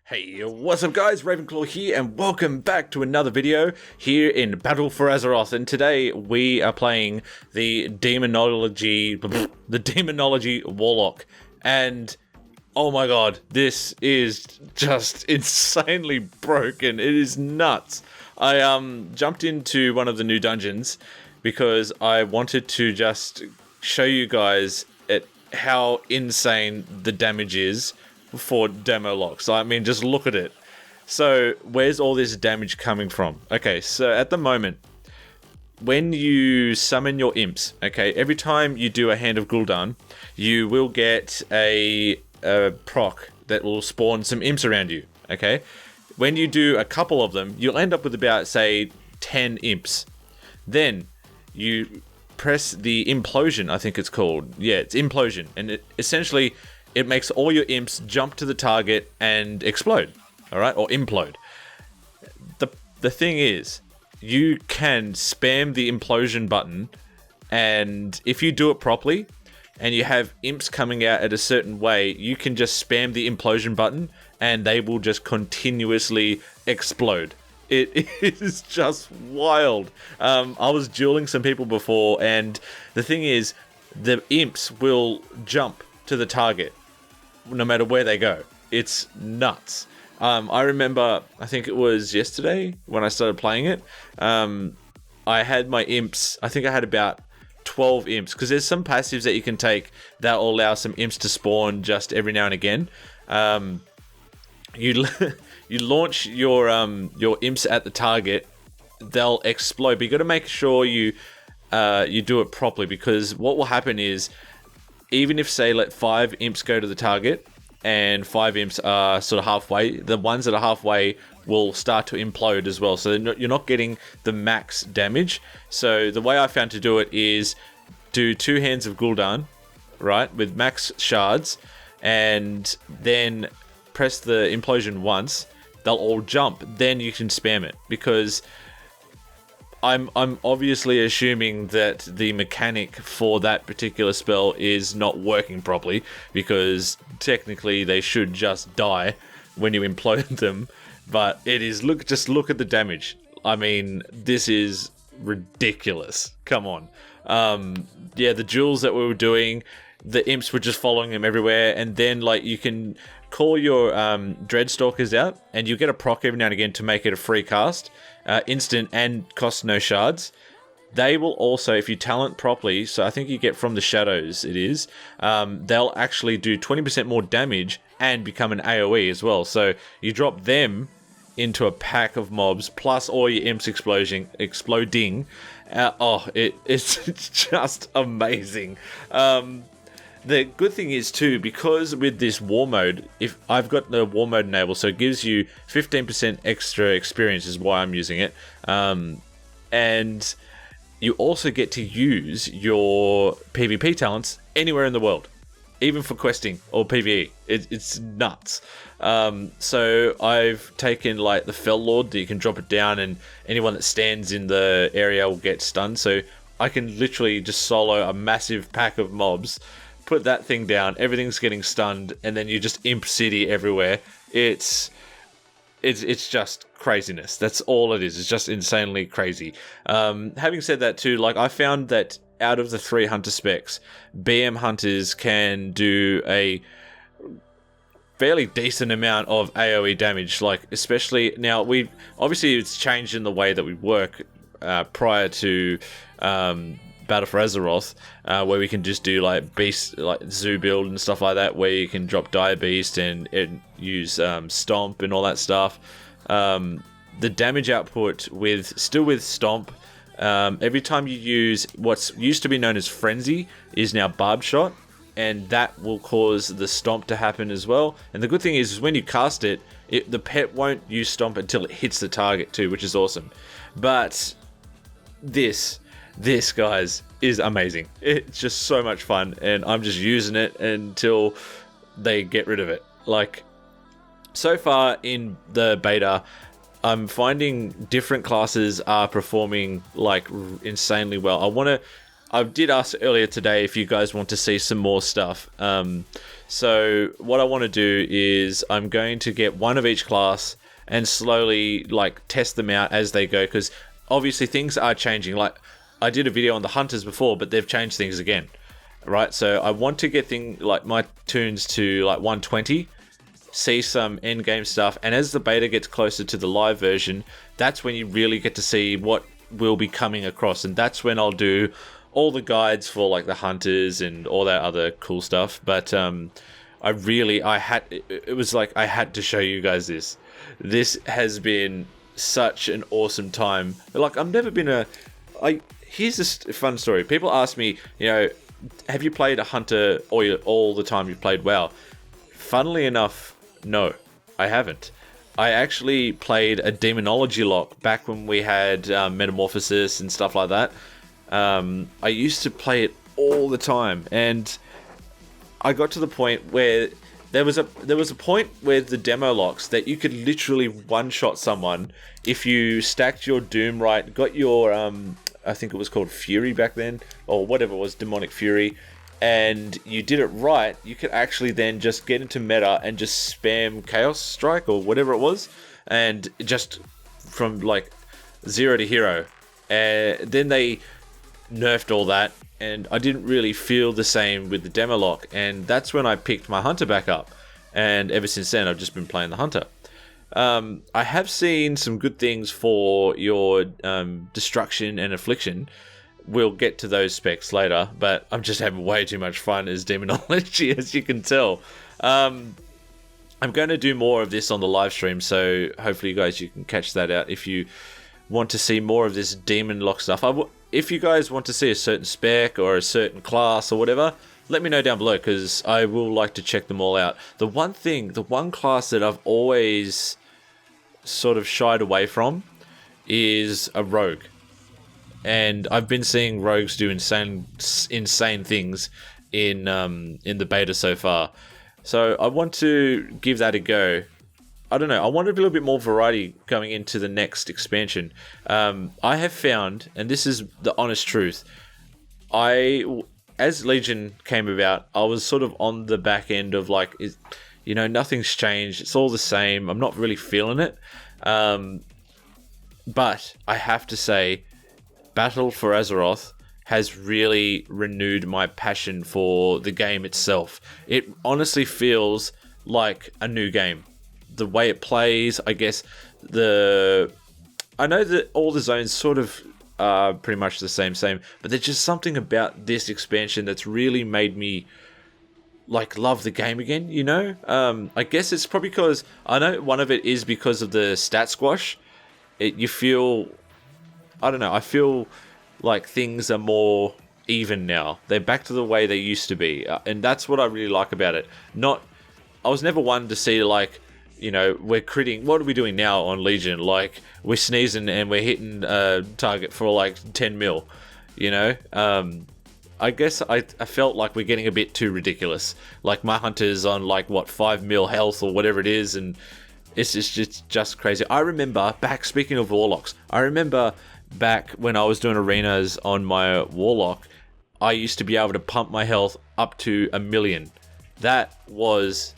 Hey, what's up guys, Ravenclaw here, and welcome back to another video here in Battle for Azeroth. And today we are playing the Demonology Warlock. And oh my god, this is just insanely broken. It is nuts. I jumped into one of the new dungeons because I wanted to just show you guys how insane the damage is for Demolocks. I mean, just look at it. So where's all this damage coming from? Okay, so at the moment, when you summon your imps, okay, every time you do a Hand of Gul'dan, you will get a proc that will spawn some imps around you, okay? When you do a couple of them, you'll end up with about, say, 10 imps. Then you press the implosion, I think it's called. Yeah, it's implosion. And essentially, it makes all your imps jump to the target and explode, all right? Or implode. The thing is, you can spam the implosion button, and if you do it properly, and you have imps coming out at a certain way, you can just spam the implosion button, and they will just continuously explode. It is just wild. I was dueling some people before, and the thing is, the imps will jump to the target no matter where they go. It's nuts. I remember, I think it was yesterday when I started playing it, I had my imps, I think I had about 12 imps, because there's some passives that you can take that will allow some imps to spawn just every now and again. You launch your imps at the target, they'll explode, but you got to make sure you do it properly, because what will happen is, even if, say, let 5 imps go to the target and 5 imps are sort of halfway, the ones that are halfway will start to implode as well. So you're not getting the max damage. So the way I found to do it is do 2 Hands of Gul'dan, right, with max shards, and then press the implosion once. They'll all jump. Then you can spam it, because I'm obviously assuming that the mechanic for that particular spell is not working properly, because technically they should just die when you implode them. But it is, just look at the damage. I mean, this is ridiculous. Come on. Yeah, the duels that we were doing, the imps were just following them everywhere, and then like you can call your Dreadstalkers out, and you get a proc every now and again to make it a free cast, instant, and cost no shards. They will also, if you talent properly, so I think you get from the shadows, it is, they'll actually do 20% more damage and become an AoE as well. So you drop them into a pack of mobs, plus all your imps exploding. It's just amazing. The good thing is too, because with this war mode, if I've got the war mode enabled, so it gives you 15% extra experience is why I'm using it. And you also get to use your PvP talents anywhere in the world, even for questing or PvE. It's nuts. So I've taken like the Fel Lord, that you can drop it down and anyone that stands in the area will get stunned. So I can literally just solo a massive pack of mobs, put that thing down, everything's getting stunned, and then you just imp city everywhere. It's just craziness. That's all it is. It's just insanely crazy. Having said that too, like I found that out of the 3 hunter specs, BM hunters can do a fairly decent amount of AoE damage. Like especially now, obviously it's changed in the way that we work prior to Battle for Azeroth, where we can just do like beast, like zoo build and stuff like that, where you can drop Dire Beast and use Stomp and all that stuff. The damage output with Stomp, every time you use what's used to be known as Frenzy is now Barb Shot, and that will cause the Stomp to happen as well. And the good thing is when you cast it, the pet won't use Stomp until it hits the target too, which is awesome. But this, guys, is amazing. It's just so much fun, and I'm just using it until they get rid of it. Like, so far in the beta, I'm finding different classes are performing like insanely well. I want to I did ask earlier today if you guys want to see some more stuff. So what I want to do is I'm going to get one of each class and slowly like test them out as they go, because obviously things are changing. Like I did a video on the hunters before, but they've changed things again, right? So I want to get my tunes to like 120, see some end game stuff, and as the beta gets closer to the live version, that's when you really get to see what will be coming across, and that's when I'll do all the guides for like the hunters and all that other cool stuff. But it was like I had to show you guys this. This has been such an awesome time. Like I've never been here's this fun story. People ask me, have you played a hunter all the time you've played WoW? Funnily enough, no, I haven't. I actually played a Demonology lock back when we had Metamorphosis and stuff like that. I used to play it all the time, and I got to the point where there was a point where the demo locks that you could literally one-shot someone if you stacked your Doom right, got your I think it was called Fury back then, or whatever it was, Demonic Fury, and you did it right. You could actually then just get into meta and just spam Chaos Strike or whatever it was, and just from like 0 to hero. Then they nerfed all that, and I didn't really feel the same with the demo lock, and that's when I picked my hunter back up, and ever since then I've just been playing the hunter. I have seen some good things for your destruction and affliction. We'll get to those specs later, but I'm just having way too much fun as Demonology, as you can tell. I'm going to do more of this on the live stream, so hopefully you guys, you can catch that out if you want to see more of this demon lock stuff. If you guys want to see a certain spec or a certain class or whatever, let me know down below, because I will like to check them all out. The one class that I've always sort of shied away from is a rogue. And I've been seeing rogues do insane things in the beta so far. So I want to give that a go. I don't know. I want a little bit more variety going into the next expansion. I have found, and this is the honest truth, as Legion came about, I was sort of on the back end of like, nothing's changed. It's all the same. I'm not really feeling it. But I have to say, Battle for Azeroth has really renewed my passion for the game itself. It honestly feels like a new game. The way it plays, I guess, I know that all the zones sort of are pretty much the same, but there's just something about this expansion that's really made me like love the game again, I guess it's probably because, I know one of it is because of the stat squash. You feel, I don't know, I feel like things are more even now. They're back to the way they used to be, and that's what I really like about it. I was never one to see like, we're critting. What are we doing now on Legion? Like, we're sneezing and we're hitting a target for like 10 mil, I guess I felt like we're getting a bit too ridiculous. Like, my hunter's on like, 5 mil health or whatever it is, and it's just crazy. I remember speaking of Warlocks, I remember back when I was doing arenas on my Warlock, I used to be able to pump my health up to 1 million. That was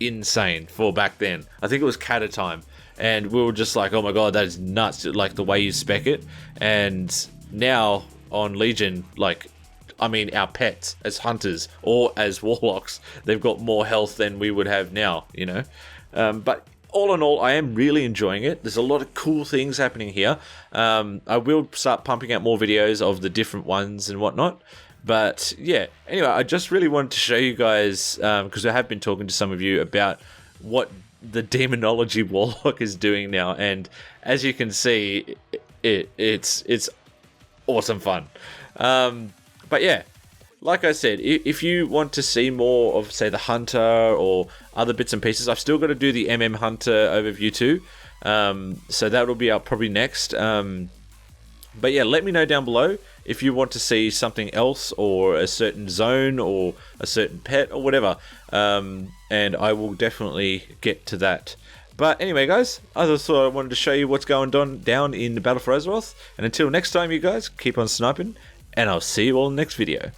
insane for back then. I think it was Cata time, and we were just like, oh my god, that is nuts, like the way you spec it. And now on Legion, like, I mean, our pets as hunters or as warlocks, they've got more health than we would have now, but all in all, I am really enjoying it. There's a lot of cool things happening here. I will start pumping out more videos of the different ones and whatnot. But yeah, anyway, I just really wanted to show you guys, because I have been talking to some of you about what the Demonology Warlock is doing now, and as you can see, it's awesome fun. But yeah, like I said, if you want to see more of, say, the Hunter or other bits and pieces, I've still got to do the Hunter overview too, so that will be up probably next. But yeah, let me know down below if you want to see something else, or a certain zone, or a certain pet, or whatever. And I will definitely get to that. But anyway, guys, I just thought I wanted to show you what's going on down in the Battle for Azeroth. And until next time, you guys, keep on sniping and I'll see you all next video.